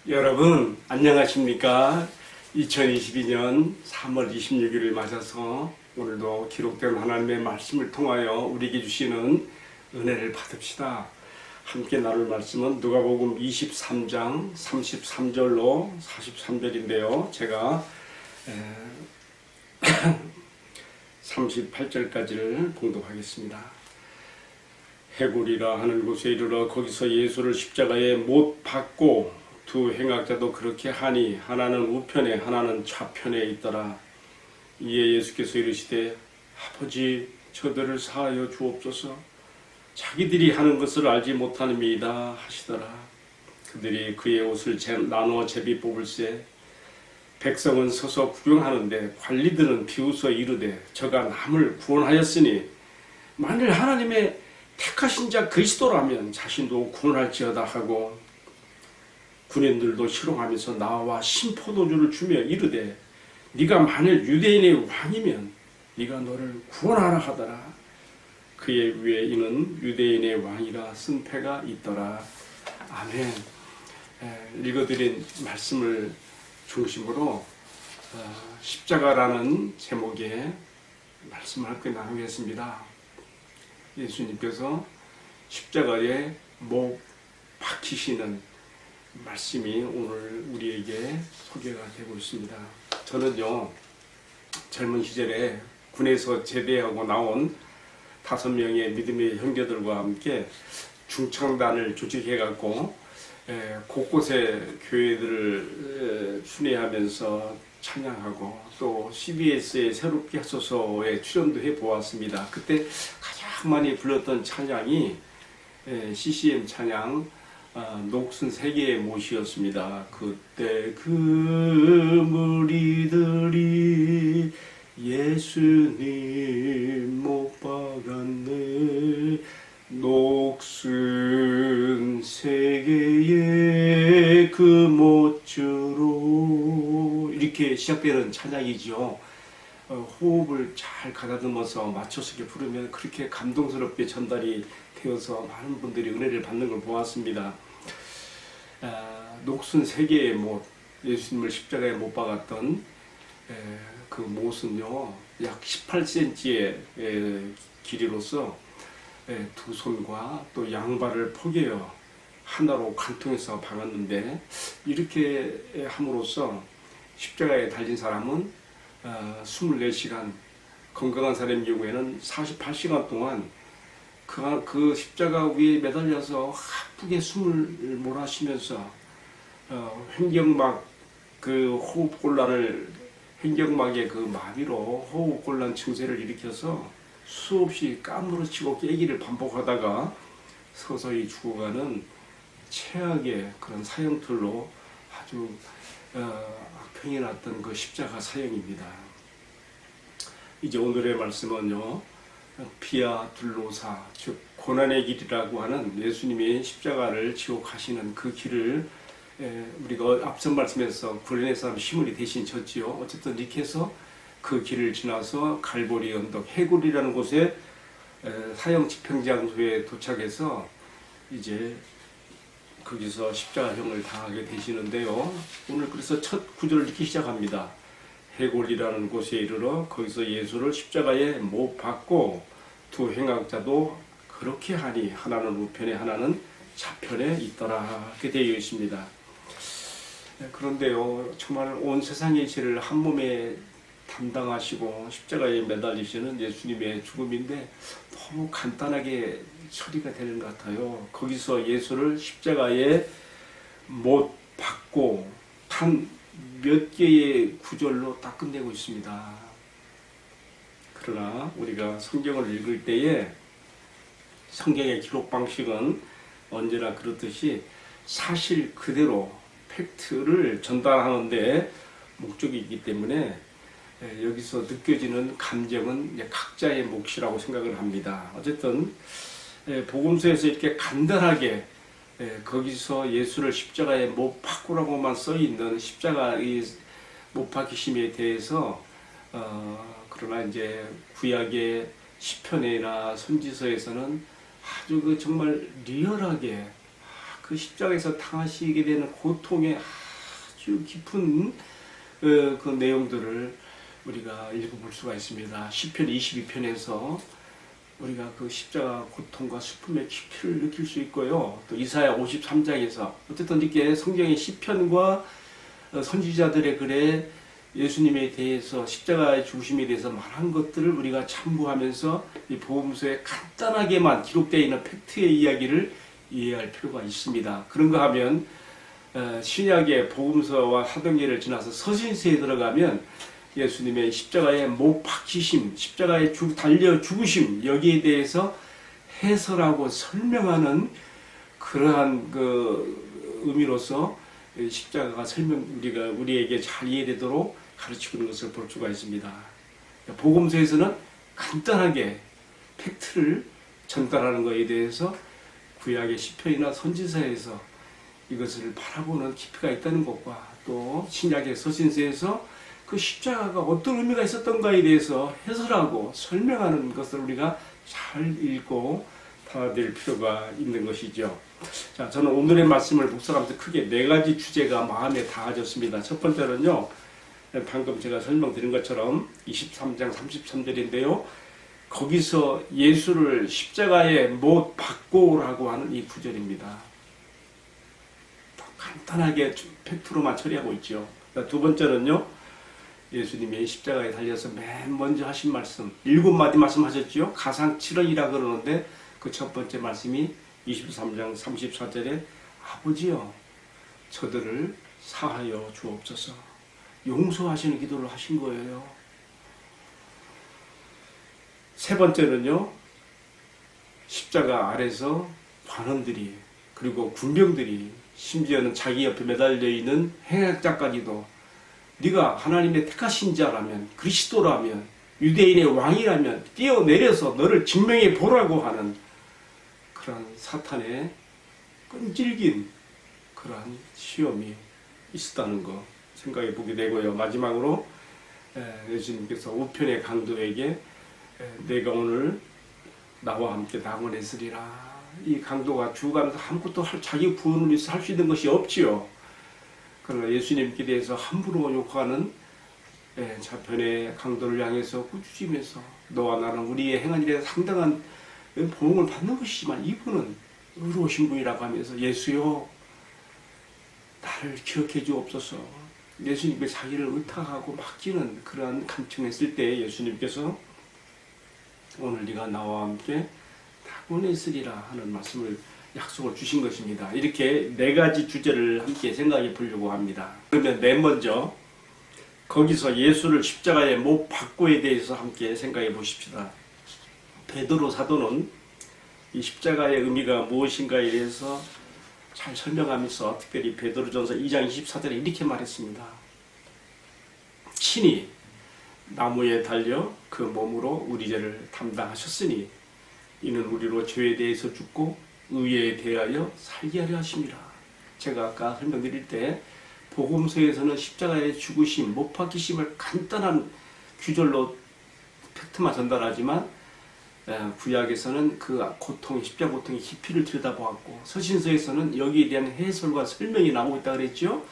여러분 안녕하십니까? 2022년 3월 26일을 맞아서 오늘도 기록된 하나님의 말씀을 통하여 우리에게 주시는 은혜를 받읍시다. 함께 나눌 말씀은 누가복음 23장 33절로 43절인데요. 제가 38절까지를 봉독하겠습니다. 해골이라 하는 곳에 이르러 거기서 예수를 십자가에 못 박고 두 행악자도 그렇게 하니 하나는 우편에 하나는 좌편에 있더라. 이에 예수께서 이르시되 아버지 저들을 사하여 주옵소서. 자기들이 하는 것을 알지 못하는이다 하시더라. 그들이 그의 옷을 나누어 제비 뽑을세. 백성은 서서 구경하는데 관리들은 비웃어 이르되 저가 남을 구원하였으니 만일 하나님의 택하신 자 그리스도라면 자신도 구원할지어다 하고 군인들도 희롱하면서 나와 신포도주를 주며 이르되 네가 만일 유대인의 왕이면 네가 너를 구원하라 하더라. 그의 위에 이는 유대인의 왕이라 쓴 패가 있더라. 아멘. 읽어드린 말씀을 중심으로 십자가라는 제목의 말씀을 함께 나누겠습니다. 예수님께서 십자가에 못 박히시는 말씀이 오늘 우리에게 소개가 되고 있습니다. 저는요, 젊은 시절에 군에서 제대하고 나온 5명의 믿음의 형제들과 함께 중창단을 조직해갖고 곳곳에 교회들을 순회하면서 찬양하고 또 CBS의 새롭게 하소서에 출연도 해보았습니다. 그때 가장 많이 불렀던 찬양이 CCM 찬양 녹슨 세계의 못이었습니다. 그때 그 무리들이 예수님 못 박았네 녹슨 세계의 그 못주로 이렇게 시작되는 찬양이죠. 호흡을 잘 가다듬어서 맞춰서 부르면 그렇게 감동스럽게 전달이 되어서 많은 분들이 은혜를 받는 걸 보았습니다. 녹슨 세계의 못, 예수님을 십자가에 못 박았던 그 못은요 약 18cm의 길이로서 두 손과 또 양발을 포개어 하나로 관통해서 박았는데 이렇게 함으로써 십자가에 달린 사람은 24시간, 건강한 사람의 경우에는 48시간 동안 그 십자가 위에 매달려서 아프게 숨을 몰아쉬면서 횡격막 그 호흡곤란을 횡격막의 그 마비로 호흡곤란 증세를 일으켜서 수없이 까무러치고 깨기를 반복하다가 서서히 죽어가는 최악의 그런 사형틀로 아주 악평이 났던 그 십자가 사형입니다. 이제 오늘의 말씀은요. 비아 둘로사 즉 고난의 길이라고 하는 예수님이 십자가를 지고 가시는 그 길을 우리가 앞선 말씀에서 구레네 사람 시몬이 대신 졌지요. 어쨌든 이렇게 해서 그 길을 지나서 갈보리 언덕 해골이라는 곳에 사형 집행장소에 도착해서 이제 거기서 십자가형을 당하게 되시는데요. 오늘 그래서 첫 구절을 이렇게 시작합니다. 해골이라는 곳에 이르러 거기서 예수를 십자가에 못 박고 두 행악자도 그렇게 하니 하나는 우편에 하나는 좌편에 있더라. 이렇게 되어 있습니다. 그런데요, 정말 온 세상의 죄를 한 몸에 담당하시고 십자가에 매달리시는 예수님의 죽음인데 너무 간단하게 처리가 되는 것 같아요. 거기서 예수를 십자가에 못 박고 한 몇 개의 구절로 딱 끝내고 있습니다. 그러나 우리가 성경을 읽을 때에 성경의 기록 방식은 언제나 그렇듯이 사실 그대로 팩트를 전달하는데 목적이 있기 때문에 여기서 느껴지는 감정은 각자의 몫이라고 생각을 합니다. 어쨌든 복음서에서 이렇게 간단하게 거기서 예수를 십자가에 못 박고라고만 써있는 십자가의 못 박히심에 대해서 그러나 이제 구약의 시편이나 선지서에서는 아주 정말 리얼하게 그 십자가에서 당하시게 되는 고통의 아주 깊은 그 내용들을 우리가 읽어볼 수가 있습니다. 시편 22편에서 우리가 그 십자가 고통과 슬픔의 깊이를 느낄 수 있고요. 또 이사야 53장에서 어쨌든 이렇게 성경의 시편과 선지자들의 글에 예수님에 대해서 십자가의 죽으심에 대해서 말한 것들을 우리가 참고하면서 이 복음서에 간단하게만 기록되어 있는 팩트의 이야기를 이해할 필요가 있습니다. 그런가 하면 신약의 복음서와 사도행전을 지나서 서신서에 들어가면 예수님의 십자가의 못 박히심, 십자가에 달려 죽으심, 여기에 대해서 해설하고 설명하는 그러한 그 의미로서 십자가가 우리에게 잘 이해되도록 가르치고 있는 것을 볼 수가 있습니다. 복음서에서는 간단하게 팩트를 전달하는 것에 대해서 구약의 시편이나 선지서에서 이것을 바라보는 깊이가 있다는 것과 또 신약의 서신서에서 그 십자가가 어떤 의미가 있었던가에 대해서 해설하고 설명하는 것을 우리가 잘 읽고 받아들일 필요가 있는 것이죠. 자, 저는 오늘의 말씀을 묵상하면서 크게 4가지 주제가 마음에 닿아졌습니다. 첫 번째는요, 방금 제가 설명드린 것처럼 23장 33절인데요. 거기서 예수를 십자가에 못 박고라고 하는 이 구절입니다. 간단하게 팩트로만 처리하고 있죠. 두 번째는요, 예수님이 십자가에 달려서 맨 먼저 하신 말씀 7마디 말씀하셨죠. 가상칠언이라 그러는데 그 첫 번째 말씀이 23장 34절에 아버지여 저들을 사하여 주옵소서, 용서하시는 기도를 하신 거예요. 세 번째는요, 십자가 아래서 관원들이 그리고 군병들이 심지어는 자기 옆에 매달려 있는 행악자까지도 네가 하나님의 택하신 자라면, 그리스도라면, 유대인의 왕이라면 뛰어내려서 너를 증명해 보라고 하는 그러한 사탄의 끈질긴 그러한 시험이 있었다는 거 생각해 보게 되고요. 마지막으로 예수님께서 우편의 강도에게 내가 오늘 나와 함께 낙원했으리라. 이 강도가 죽어가면서 아무것도 자기 구원을 위해서 할 수 있는 것이 없지요. 그러나 예수님께 대해서 함부로 욕하는 자편의 강도를 향해서 꾸짖으면서 너와 나는 우리의 행한 일에 상당한 보응을 받는 것이지만 이분은 의로우신 분이라고 하면서 예수여 나를 기억해 주옵소서, 예수님께 자기를 의탁하고 맡기는 그러한 간청했을 때 예수님께서 오늘 네가 나와 함께 낙원에 있으리라 하는 말씀을 약속을 주신 것입니다. 이렇게 4가지 주제를 함께 생각해 보려고 합니다. 그러면 맨 먼저 거기서 예수를 십자가에 못 박고에 대해서 함께 생각해 보십시다. 베드로 사도는 이 십자가의 의미가 무엇인가에 대해서 잘 설명하면서 특별히 베드로전서 2장 24절에 이렇게 말했습니다. 친히 나무에 달려 그 몸으로 우리 죄를 담당하셨으니 이는 우리로 죄에 대해서 죽고 의에 대하여 살게 하려 하심이라. 제가 아까 설명드릴 때 복음서에서는 십자가의 죽으심, 못 박히심을 간단한 규절로 팩트만 전달하지만 구약에서는 그 고통, 십자가 고통의 깊이를 들여다보았고 서신서에서는 여기에 대한 해설과 설명이 나오고 있다 그랬죠.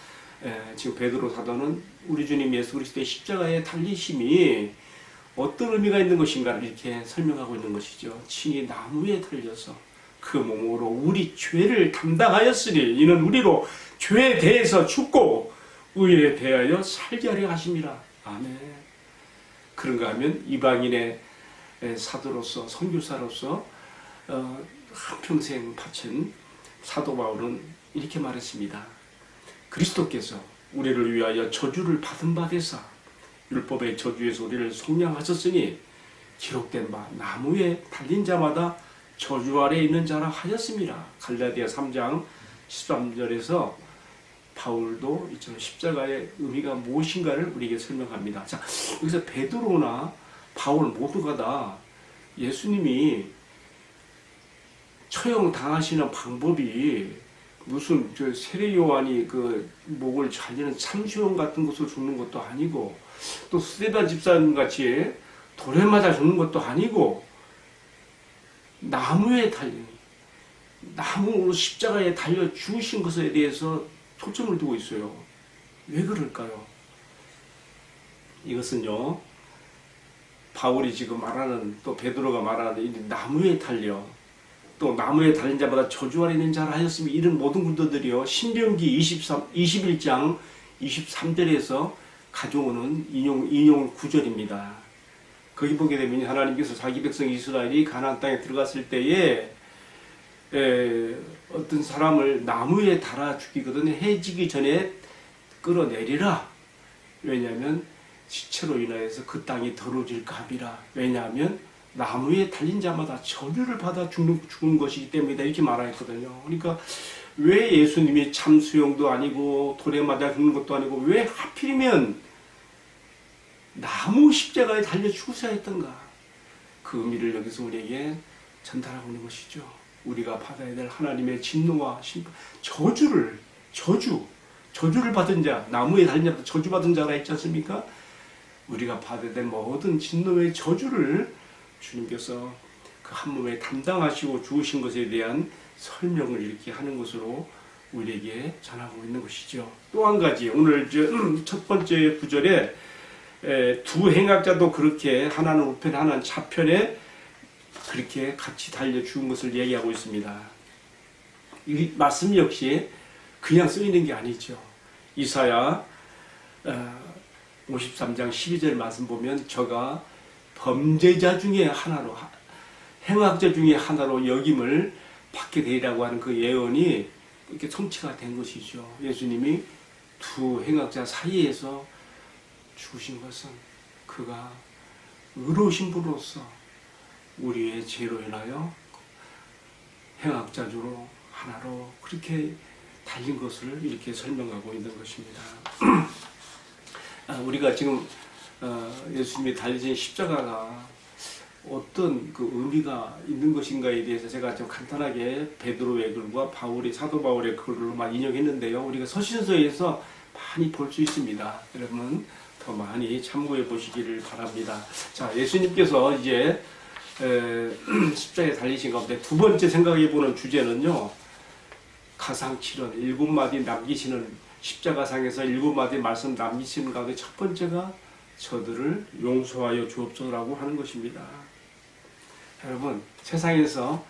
지금 베드로 사도는 우리 주님 예수 그리스도의 십자가의 달리심이 어떤 의미가 있는 것인가를 이렇게 설명하고 있는 것이죠. 친히 나무에 달려서 그 몸으로 우리 죄를 담당하였으니 이는 우리로 죄에 대해서 죽고 의에 대하여 살게 하려 하심이라. 아멘. 그런가 하면 이방인의 사도로서 선교사로서 한평생 바친 사도 바울은 이렇게 말했습니다. 그리스도께서 우리를 위하여 저주를 받은 바 되사 율법의 저주에서 우리를 속량하셨으니 기록된 바 나무에 달린 자마다 저주 아래에 있는 자라 하였습니다. 갈라디아 3장 13절에서 바울도 이처럼 십자가의 의미가 무엇인가를 우리에게 설명합니다. 자, 여기서 베드로나 바울 모두가 다 예수님이 처형 당하시는 방법이 무슨 세례 요한이 그 목을 잘리는 참수형 같은 것으로 죽는 것도 아니고 또 스데반 집사님 같이 돌에 맞아 죽는 것도 아니고 나무에 달린 나무로 십자가에 달려 죽으신 것에 대해서 초점을 두고 있어요. 왜 그럴까요? 이것은요, 바울이 지금 말하는, 또 베드로가 말하는 이 나무에 달려, 또 나무에 달린 자마다 저주 아래 있는 자라 하였으니, 이런 모든 군도들이요, 신명기 21장 23절에서 가져오는 인용 구절입니다. 거기 보게 되면 하나님께서 자기 백성 이스라엘이 가나안 땅에 들어갔을 때에 어떤 사람을 나무에 달아 죽이거든. 해지기 전에 끌어내리라. 왜냐하면 시체로 인하여서 그 땅이 더러워질까 함이라. 왜냐하면 나무에 달린 자마다 저주를 받아 죽은 것이기 때문이다. 이렇게 말하였거든요. 그러니까 왜 예수님이 참 수용도 아니고 돌에 맞아 죽는 것도 아니고 왜 하필이면 나무 십자가에 달려 죽으셔야 했던가? 그 의미를 여기서 우리에게 전달하고 있는 것이죠. 우리가 받아야 될 하나님의 진노와 심판, 저주를 받은 자, 나무에 달린 자, 저주받은 자라 했지 않습니까? 우리가 받아야 될 모든 진노의 저주를 주님께서 그 한 몸에 담당하시고 죽으신 것에 대한 설명을 이렇게 하는 것으로 우리에게 전하고 있는 것이죠. 또 한 가지, 오늘 첫 번째 구절에 두 행악자도 그렇게 하나는 우편 하나는 좌편에 그렇게 같이 달려 죽은 것을 얘기하고 있습니다. 이 말씀 역시 그냥 쓰이는 게 아니죠. 이사야 53장 12절 말씀 보면 저가 범죄자 중에 하나로, 행악자 중에 하나로 여김을 받게 되리라고 하는 그 예언이 이렇게 성취가 된 것이죠. 예수님이 두 행악자 사이에서 죽으신 것은 그가 의로우신 분으로서 우리의 죄로 인하여 행악자주로 하나로 그렇게 달린 것을 이렇게 설명하고 있는 것입니다. 우리가 지금 예수님이 달리신 십자가가 어떤 그 의미가 있는 것인가에 대해서 제가 좀 간단하게 베드로의 글과 사도 바울의 글로만 인용했는데요. 우리가 서신서에서 많이 볼 수 있습니다. 여러분 더 많이 참고해 보시기를 바랍니다. 자, 예수님께서 이제 십자가에 달리신 가운데 두 번째 생각해 보는 주제는요, 가상칠언 7마디 남기시는, 십자가상에서 7마디 말씀 남기시는 가운데 첫 번째가 저들을 용서하여 주옵소서라고 하는 것입니다. 여러분, 세상에서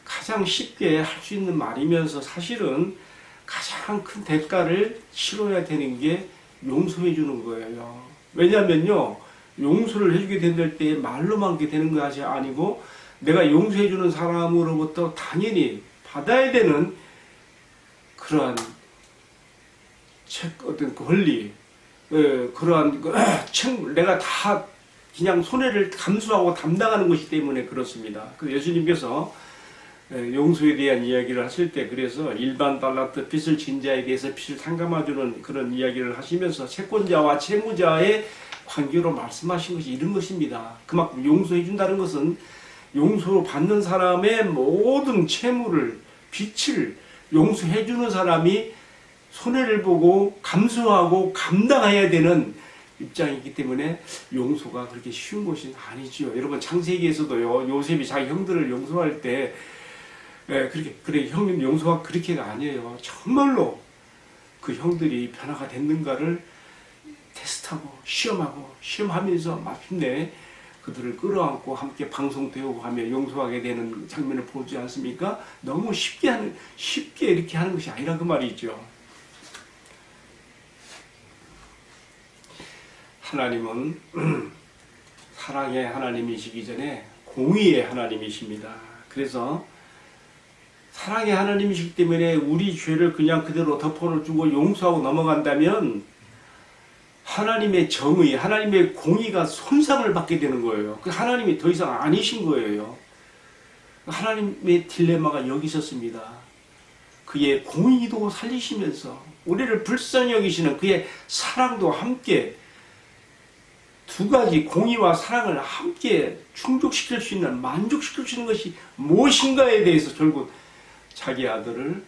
가장 쉽게 할 수 있는 말이면서 사실은 가장 큰 대가를 치러야 되는 게 용서해 주는 거예요. 왜냐하면요, 용서를 해주게 될 때 말로만 게 되는 것이 아니고 내가 용서해 주는 사람으로부터 당연히 받아야 되는 그러한 어떤 권리, 그러한 내가 다 그냥 손해를 감수하고 담당하는 것이기 때문에 그렇습니다. 그 예수님께서 용서에 대한 이야기를 하실 때, 그래서 일반 달란트 빚을 진 자에 대해서 빚을 탕감해주는 그런 이야기를 하시면서 채권자와 채무자의 관계로 말씀하신 것이 이런 것입니다. 그만큼 용서해 준다는 것은 용서 받는 사람의 모든 채무를, 빚을 용서해 주는 사람이 손해를 보고 감수하고 감당해야 되는 입장이기 때문에 용서가 그렇게 쉬운 것이 아니죠. 여러분, 창세기에서도요, 요셉이 자기 형들을 용서할 때 그래 형님 용서가 그렇게가 아니에요. 정말로 그 형들이 변화가 됐는가를 테스트하고 시험하면서 마침내 그들을 끌어안고 함께 방송되고 하며 용서하게 되는 장면을 보지 않습니까? 너무 쉽게 이렇게 하는 것이 아니라 그 말이죠. 하나님은 사랑의 하나님이시기 전에 공의의 하나님이십니다. 그래서 사랑의 하나님이시기 때문에 우리 죄를 그냥 그대로 덮어주고 용서하고 넘어간다면 하나님의 정의, 하나님의 공의가 손상을 받게 되는 거예요. 그 하나님이 더 이상 아니신 거예요. 하나님의 딜레마가 여기 있었습니다. 그의 공의도 살리시면서 우리를 불쌍히 여기시는 그의 사랑도 함께, 두 가지 공의와 사랑을 함께 충족시킬 수 있는, 만족시킬 수 있는 것이 무엇인가에 대해서 결국 자기 아들을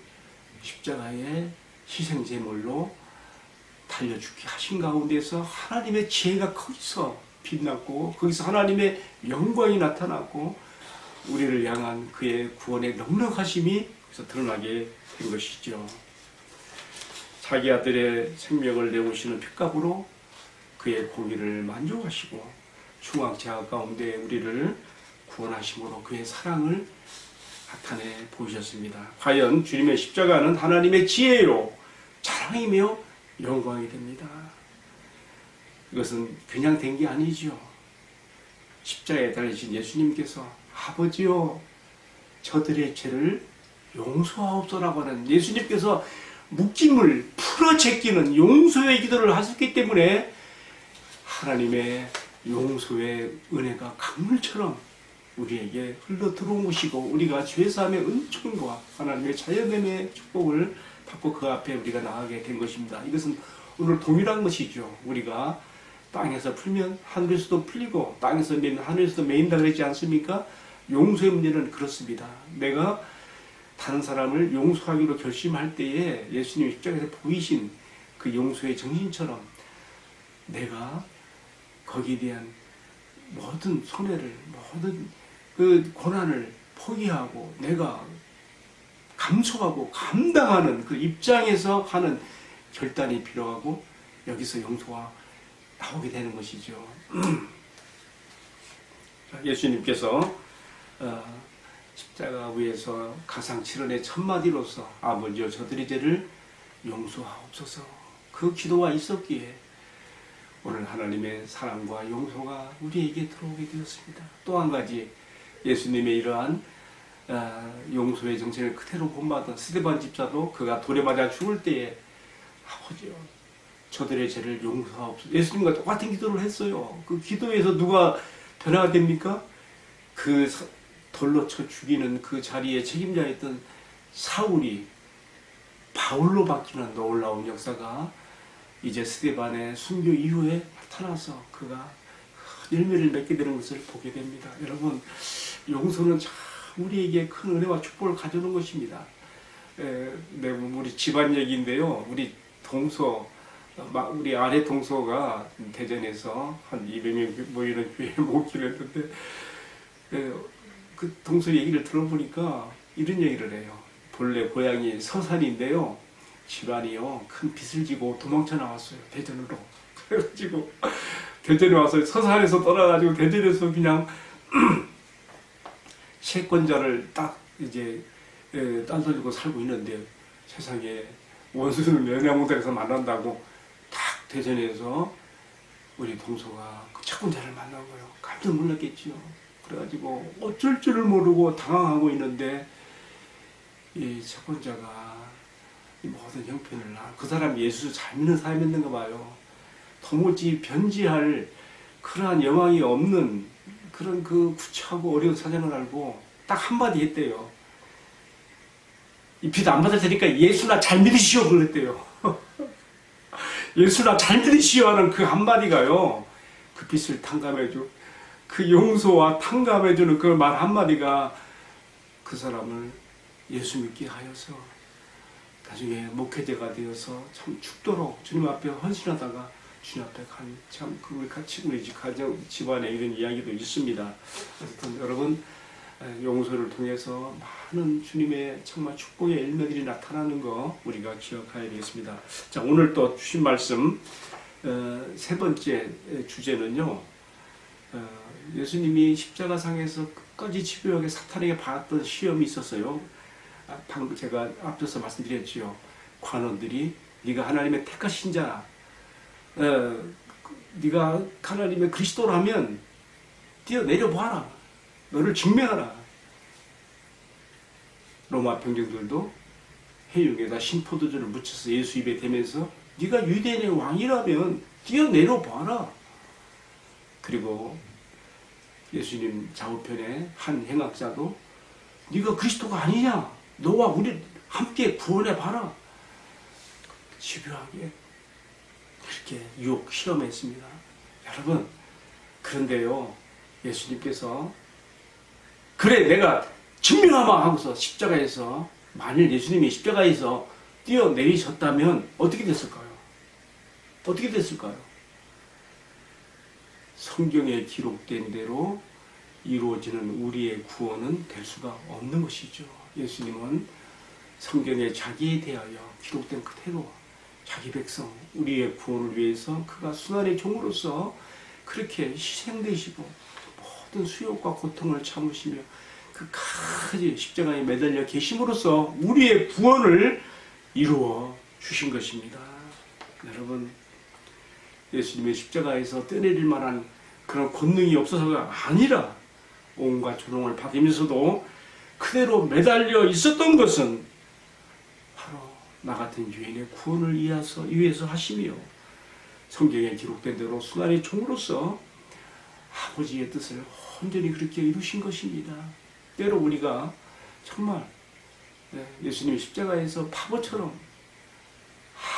십자가의 희생제물로 달려 죽게 하신 가운데서 하나님의 지혜가 거기서 빛났고, 거기서 하나님의 영광이 나타났고, 우리를 향한 그의 구원의 넉넉하심이 그래서 드러나게 된 것이죠. 자기 아들의 생명을 내오시는 핏값으로 그의 공의를 만족하시고 중앙제하 가운데 우리를 구원하심으로 그의 사랑을 나타내 보이셨습니다. 과연 주님의 십자가는 하나님의 지혜로 자랑이며 영광이 됩니다. 이것은 그냥 된 게 아니죠. 십자가에 달리신 예수님께서 아버지여 저들의 죄를 용서하옵소라고 하는 예수님께서 묵짐을 풀어 제끼는 용서의 기도를 하셨기 때문에 하나님의 용서의 은혜가 강물처럼 우리에게 흘러 들어온 것이고 우리가 죄사함의 은총과 하나님의 자연의 축복을 받고 그 앞에 우리가 나가게 된 것입니다. 이것은 오늘 동일한 것이죠. 우리가 땅에서 풀면 하늘에서도 풀리고 땅에서 매면 하늘에서도 매인다 그러지 않습니까? 용서의 문제는 그렇습니다. 내가 다른 사람을 용서하기로 결심할 때에 예수님 십자가에서 보이신 그 용서의 정신처럼 내가 거기에 대한 모든 손해를 모든 그 고난을 포기하고 내가 감수하고 감당하는 그 입장에서 하는 결단이 필요하고 여기서 용서가 나오게 되는 것이죠. 예수님께서 십자가 위에서 가상 7원의 첫마디로서 아버지여 저들의 죄를 용서하옵소서 그 기도가 있었기에 오늘 하나님의 사랑과 용서가 우리에게 들어오게 되었습니다. 또 한 가지 예수님의 이러한 용서의 정신을 그대로 본받은 스데반 집사도 그가 돌에 맞아 죽을 때에 아버지요 저들의 죄를 용서하옵소서 예수님과 똑같은 기도를 했어요. 그 기도에서 누가 변화가 됩니까? 그 돌로 쳐 죽이는 그 자리에 책임자였던 사울이 바울로 바뀌는 놀라운 역사가 이제 스데반의 순교 이후에 나타나서 그가 열매를 맺게 되는 것을 보게 됩니다. 여러분 용서는 참 우리에게 큰 은혜와 축복을 가져오는 것입니다. 우리 집안 얘기인데요. 우리 동서 우리 아래 동서가 대전에서 한 200명 모이는 교회에 모기를 했는데 그 동서 얘기를 들어보니까 이런 얘기를 해요. 본래 고향이 서산인데요. 집안이요 큰 빚을 지고 도망쳐 나왔어요. 대전으로. 그래가지고 대전에 와서 서산에서 떠나가지고 대전에서 그냥 채권자를 딱 이제 딸 돌리고 살고 있는데 세상에 원수는 연애몽당에서 만난다고 딱 대전에서 우리 동서가 그 채권자를 만난 거예요. 깜짝 놀랐겠지요. 그래가지고 어쩔 줄을 모르고 당황하고 있는데 이 채권자가 이 모든 형편을 그 사람이 예수 잘 믿는 사람이었는가 봐요. 도무지 변지할 그러한 여망이 없는 그런 그 구차하고 어려운 사정을 알고 딱 한마디 했대요. 이 빚 안 받을 테니까 예수나 잘 믿으시오 그랬대요. 예수나 잘 믿으시오 하는 그 한마디가요. 그 빚을 탕감해줘. 그 용서와 탕감해주는 그 말 한마디가 그 사람을 예수 믿게 하여서 나중에 목회자가 되어서 참 죽도록 주님 앞에 헌신하다가 주님 앞에 간 참 그 같이 우리 가정 집안에 이런 이야기도 있습니다. 어쨌든 여러분 용서를 통해서 많은 주님의 정말 축복의 일면들이 나타나는 거 우리가 기억해야 되겠습니다. 자 오늘 또 주신 말씀 세 번째 주제는요. 예수님이 십자가상에서 끝까지 집요하게 사탄에게 받았던 시험이 있었어요. 방금 제가 앞서서 말씀드렸지요. 관원들이 네가 하나님의 택하신 자, 네가 하나님의 그리스도라면 뛰어내려봐라. 너를 증명하라. 로마 병정들도 해육에다 신포도주를 묻혀서 예수 입에 대면서 네가 유대인의 왕이라면 뛰어내려봐라. 그리고 예수님 좌우편에 한 행악자도 네가 그리스도가 아니냐? 너와 우리 함께 구원해봐라. 집요하게 그렇게 유혹 시험했습니다. 여러분 그런데요 예수님께서 그래 내가 증명하마 하고서 십자가에서 만일 예수님이 십자가에서 뛰어내리셨다면 어떻게 됐을까요? 어떻게 됐을까요? 성경에 기록된 대로 이루어지는 우리의 구원은 될 수가 없는 것이죠. 예수님은 성경에 자기에 대하여 기록된 그대로 자기 백성, 우리의 구원을 위해서 그가 순환의 종으로서 그렇게 희생되시고 모든 수욕과 고통을 참으시며 끝까지 십자가에 매달려 계심으로써 우리의 구원을 이루어 주신 것입니다. 여러분, 예수님의 십자가에서 떼내릴 만한 그런 권능이 없어서가 아니라 온갖 조롱을 받으면서도 그대로 매달려 있었던 것은 바로 나 같은 유인의 구원을 위해서 하시며 성경에 기록된 대로 순환의 종으로서 아버지의 뜻을 온전히 그렇게 이루신 것입니다. 때로 우리가 정말 예수님이 십자가에서 바보처럼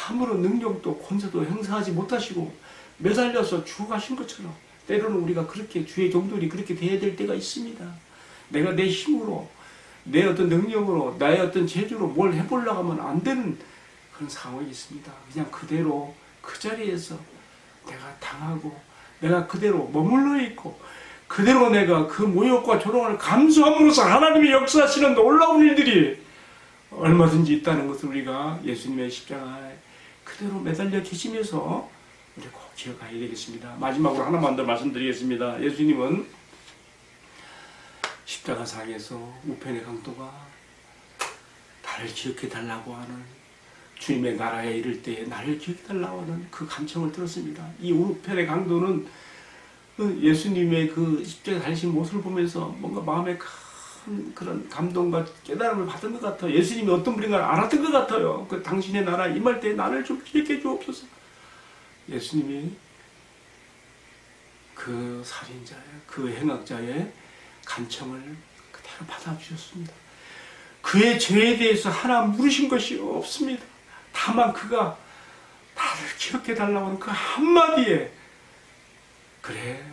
아무런 능력도 권세도 행사하지 못하시고 매달려서 죽어가신 것처럼 때로는 우리가 그렇게 주의 종들이 그렇게 되어야 될 때가 있습니다. 내가 내 힘으로 내 어떤 능력으로 나의 어떤 재주로 뭘 해보려고 하면 안 되는 그런 상황이 있습니다. 그냥 그대로 그 자리에서 내가 당하고 내가 그대로 머물러 있고 그대로 내가 그 모욕과 조롱을 감수함으로써 하나님이 역사하시는 놀라운 일들이 얼마든지 있다는 것을 우리가 예수님의 십자가에 그대로 매달려 계시면서 우리 꼭 기억해야 되겠습니다. 마지막으로 하나만 더 말씀드리겠습니다. 예수님은 십자가상에서 우편의 강도가 나를 기억해 달라고 하는 주님의 나라에 이를 때에 나를 기억해 달라고 하는 그 간청을 들었습니다. 이 우편의 강도는 예수님의 그 십자가에 달리신 모습을 보면서 뭔가 마음에 큰 그런 감동과 깨달음을 받은 것 같아요. 예수님이 어떤 분인가를 알았던 것 같아요. 그 당신의 나라 임할 때 나를 좀 기억해 주옵소서. 예수님이 그 살인자의 그 행악자의 간청을 그대로 받아주셨습니다. 그의 죄에 대해서 하나 물으신 것이 없습니다. 다만 그가 나를 기억해 달라고 하는 그 한마디에 그래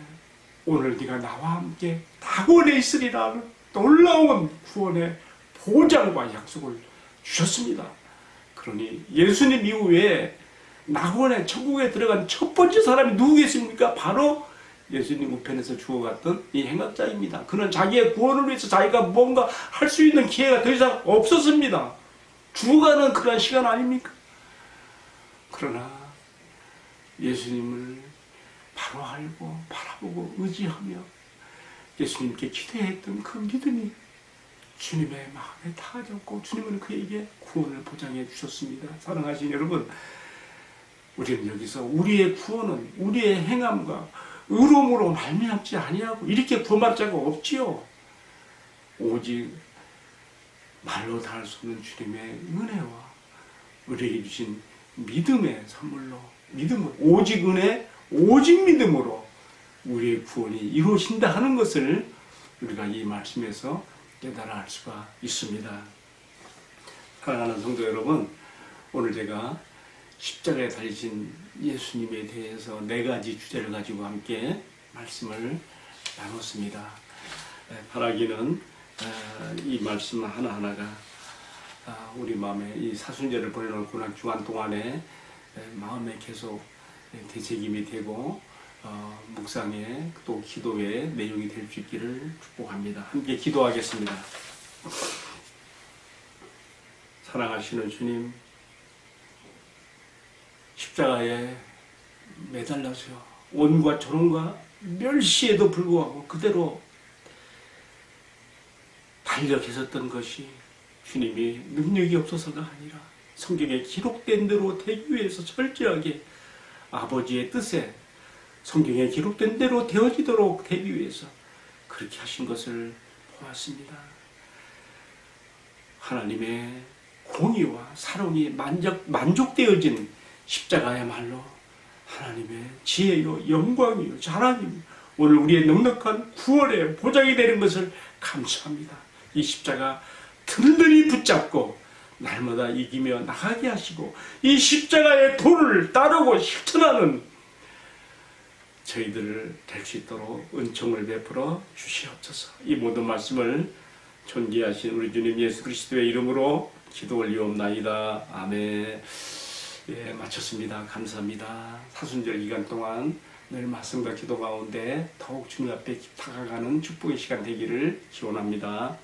오늘 네가 나와 함께 낙원에 있으리라 하는 놀라운 구원의 보장과 약속을 주셨습니다. 그러니 예수님 이후에 낙원에 천국에 들어간 첫 번째 사람이 누구겠습니까? 바로 예수님 우편에서 죽어갔던 이 행악자입니다. 그는 자기의 구원을 위해서 자기가 뭔가 할 수 있는 기회가 더 이상 없었습니다. 죽어가는 그런 시간 아닙니까? 그러나 예수님을 바로 알고 바라보고 의지하며 예수님께 기대했던 그 믿음이 주님의 마음에 닿아졌고 주님은 그에게 구원을 보장해 주셨습니다. 사랑하신 여러분, 우리는 여기서 우리의 구원은 우리의 행함과 의로움으로 말미암지 아니하고 이렇게 구원할 자가 없지요. 오직 말로 다 할 수 없는 주님의 은혜와 우리에게 주신 믿음의 선물로 믿음으로 오직 은혜 오직 믿음으로 우리의 구원이 이루어진다 하는 것을 우리가 이 말씀에서 깨달아 알 수가 있습니다. 사랑하는 성도 여러분, 오늘 제가 십자가에 달리신 예수님에 대해서 4가지 주제를 가지고 함께 말씀을 나눴습니다. 바라기는 이 말씀 하나하나가 우리 마음에 이 사순절을 보내는 주간 동안에 마음에 계속 되새김이 되고 묵상에 또 기도의 내용이 될 수 있기를 축복합니다. 함께 기도하겠습니다. 사랑하시는 주님, 십자가에 매달려서 온갖 조롱과 멸시에도 불구하고 그대로 달려 계셨던 것이 주님이 능력이 없어서가 아니라 성경에 기록된 대로 되기 위해서 철저하게 아버지의 뜻에 성경에 기록된 대로 되어지도록 되기 위해서 그렇게 하신 것을 보았습니다. 하나님의 공의와 사랑이 만족되어진 십자가야말로 하나님의 지혜요 영광이요 자랑이요 오늘 우리의 넉넉한 구원의 보장이 되는 것을 감사합니다. 이 십자가 든든히 붙잡고 날마다 이기며 나가게 하시고 이 십자가의 도를 따르고 실천하는 저희들을 될 수 있도록 은총을 베풀어 주시옵소서. 이 모든 말씀을 존귀하신 우리 주님 예수 그리스도의 이름으로 기도 올리옵나이다. 아멘. 예, 마쳤습니다. 감사합니다. 사순절 기간 동안 늘 말씀과 기도 가운데 더욱 주님 앞에 다가가는 축복의 시간 되기를 기원합니다.